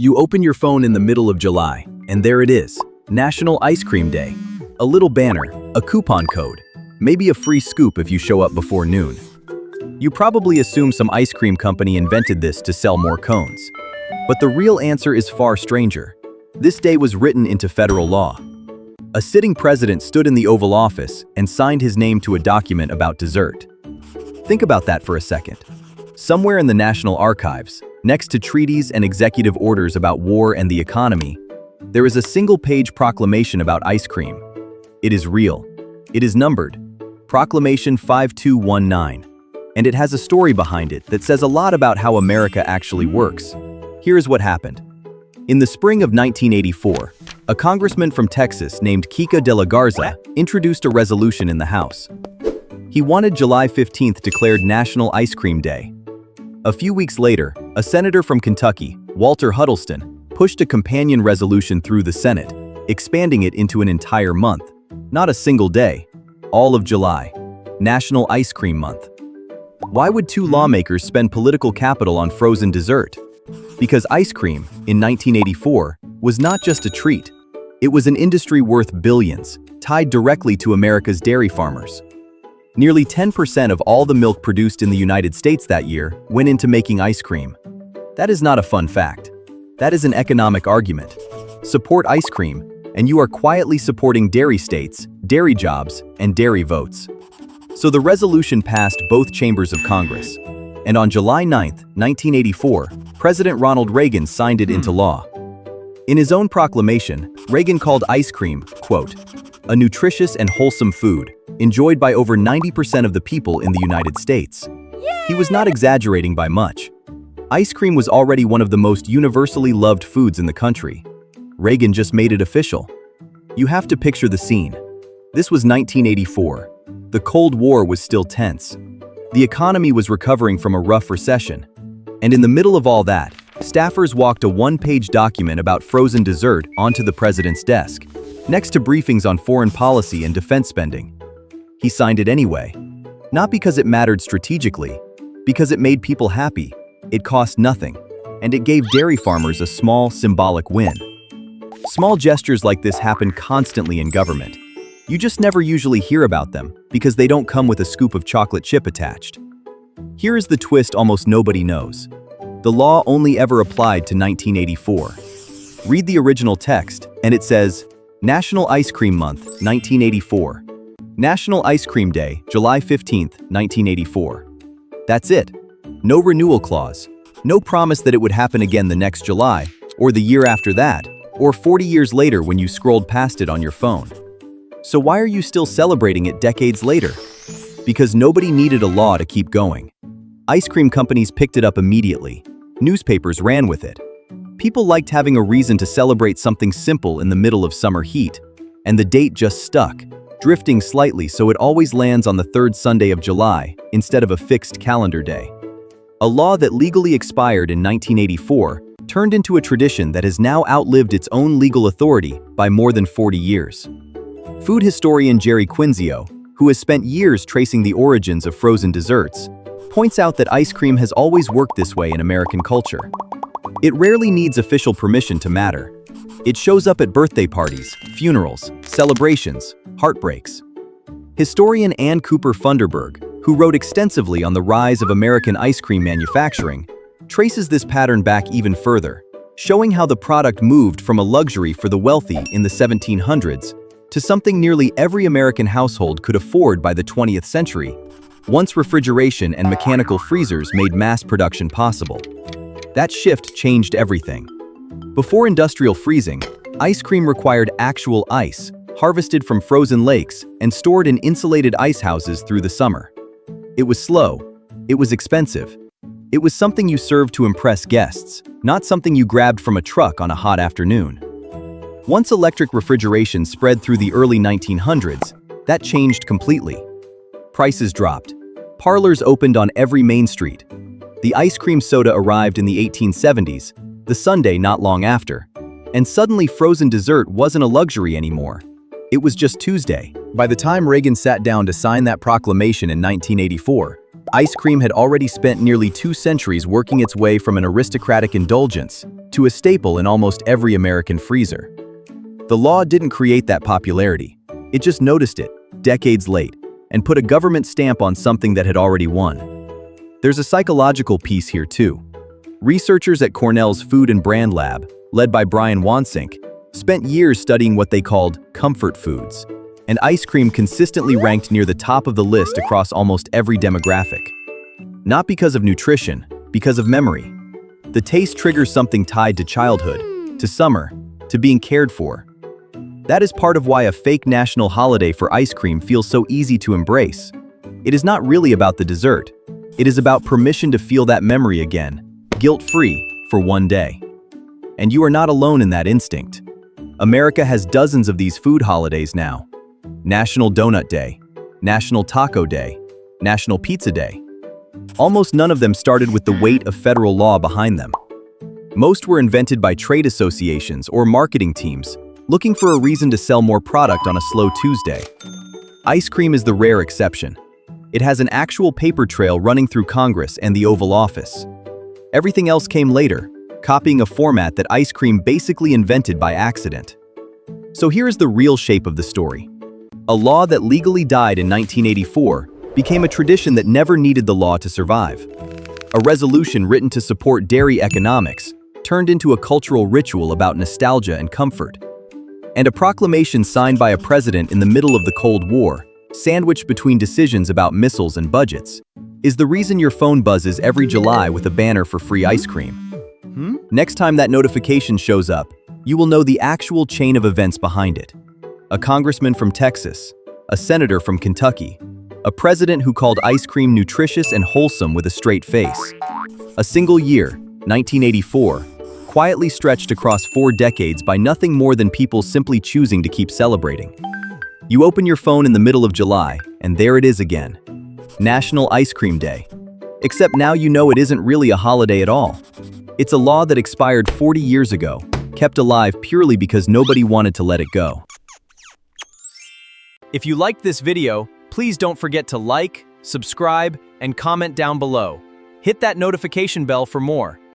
You open your phone in the middle of July, and there it is, National Ice Cream Day. A little banner, a coupon code, maybe a free scoop if you show up before noon. You probably assume some ice cream company invented this to sell more cones. But the real answer is far stranger. This day was written into federal law. A sitting president stood in the Oval Office and signed his name to a document about dessert. Think about that for a second. Somewhere in the National Archives, next to treaties and executive orders about war and the economy, there is a single-page proclamation about ice cream. It is real. It is numbered, Proclamation 5219, and it has a story behind it that says a lot about how America actually works. Here's what happened. In the spring of 1984, a congressman from Texas named Kika de la Garza introduced a resolution in the House. He wanted July 15th declared National Ice Cream Day. A few weeks later, a senator from Kentucky, Walter Huddleston, pushed a companion resolution through the Senate, expanding it into an entire month. Not a single day. All of July. National Ice Cream Month. Why would two lawmakers spend political capital on frozen dessert? Because ice cream, in 1984, was not just a treat. It was an industry worth billions, tied directly to America's dairy farmers. Nearly 10% of all the milk produced in the United States that year went into making ice cream. That is not a fun fact. That is an economic argument. Support ice cream, and you are quietly supporting dairy states, dairy jobs, and dairy votes. So the resolution passed both chambers of Congress. And on July 9, 1984, President Ronald Reagan signed it into law. In his own proclamation, Reagan called ice cream, quote, a nutritious and wholesome food, enjoyed by over 90% of the people in the United States. He was not exaggerating by much. Ice cream was already one of the most universally loved foods in the country. Reagan just made it official. You have to picture the scene. This was 1984. The Cold War was still tense. The economy was recovering from a rough recession. And in the middle of all that, staffers walked a one-page document about frozen dessert onto the president's desk, next to briefings on foreign policy and defense spending. He signed it anyway. Not because it mattered strategically, because it made people happy, it cost nothing, and it gave dairy farmers a small, symbolic win. Small gestures like this happen constantly in government. You just never usually hear about them because they don't come with a scoop of chocolate chip attached. Here is the twist almost nobody knows. The law only ever applied to 1984. Read the original text, and it says, National Ice Cream Month, 1984. National Ice Cream Day, July 15, 1984. That's it. No renewal clause. No promise that it would happen again the next July, or the year after that, or 40 years later when you scrolled past it on your phone. So why are you still celebrating it decades later? Because nobody needed a law to keep going. Ice cream companies picked it up immediately. Newspapers ran with it. People liked having a reason to celebrate something simple in the middle of summer heat. And the date just stuck, drifting slightly so it always lands on the third Sunday of July instead of a fixed calendar day. A law that legally expired in 1984 turned into a tradition that has now outlived its own legal authority by more than 40 years. Food historian Jerry Quinzio, who has spent years tracing the origins of frozen desserts, points out that ice cream has always worked this way in American culture. It rarely needs official permission to matter. It shows up at birthday parties, funerals, celebrations, heartbreaks. Historian Ann Cooper Funderburg, who wrote extensively on the rise of American ice cream manufacturing, traces this pattern back even further, showing how the product moved from a luxury for the wealthy in the 1700s to something nearly every American household could afford by the 20th century, once refrigeration and mechanical freezers made mass production possible. That shift changed everything. Before industrial freezing, ice cream required actual ice, harvested from frozen lakes and stored in insulated ice houses through the summer. It was slow. It was expensive. It was something you served to impress guests, not something you grabbed from a truck on a hot afternoon. Once electric refrigeration spread through the early 1900s, that changed completely. Prices dropped. Parlors opened on every main street. The ice cream soda arrived in the 1870s, the sundae not long after. And suddenly frozen dessert wasn't a luxury anymore. It was just Tuesday. By the time Reagan sat down to sign that proclamation in 1984, ice cream had already spent nearly 2 centuries working its way from an aristocratic indulgence to a staple in almost every American freezer. The law didn't create that popularity. It just noticed it, decades late, and put a government stamp on something that had already won. There's a psychological piece here too. Researchers at Cornell's Food and Brand Lab, led by Brian Wansink, spent years studying what they called comfort foods, and ice cream consistently ranked near the top of the list across almost every demographic. Not because of nutrition, because of memory. The taste triggers something tied to childhood, to summer, to being cared for. That is part of why a fake national holiday for ice cream feels so easy to embrace. It is not really about the dessert. It is about permission to feel that memory again, guilt-free, for one day. And you are not alone in that instinct. America has dozens of these food holidays now. National Donut Day, National Taco Day, National Pizza Day. Almost none of them started with the weight of federal law behind them. Most were invented by trade associations or marketing teams, looking for a reason to sell more product on a slow Tuesday. Ice cream is the rare exception. It has an actual paper trail running through Congress and the Oval Office. Everything else came later, copying a format that ice cream basically invented by accident. So here is the real shape of the story. A law that legally died in 1984 became a tradition that never needed the law to survive. A resolution written to support dairy economics turned into a cultural ritual about nostalgia and comfort. And a proclamation signed by a president in the middle of the Cold War, sandwiched between decisions about missiles and budgets, is the reason your phone buzzes every July with a banner for free ice cream. Next time that notification shows up, you will know the actual chain of events behind it. A congressman from Texas, a senator from Kentucky, a president who called ice cream nutritious and wholesome with a straight face. A single year, 1984, quietly stretched across 4 decades by nothing more than people simply choosing to keep celebrating. You open your phone in the middle of July, and there it is again. National Ice Cream Day. Except now you know it isn't really a holiday at all. It's a law that expired 40 years ago, kept alive purely because nobody wanted to let it go. If you liked this video, please don't forget to like, subscribe, and comment down below. Hit that notification bell for more.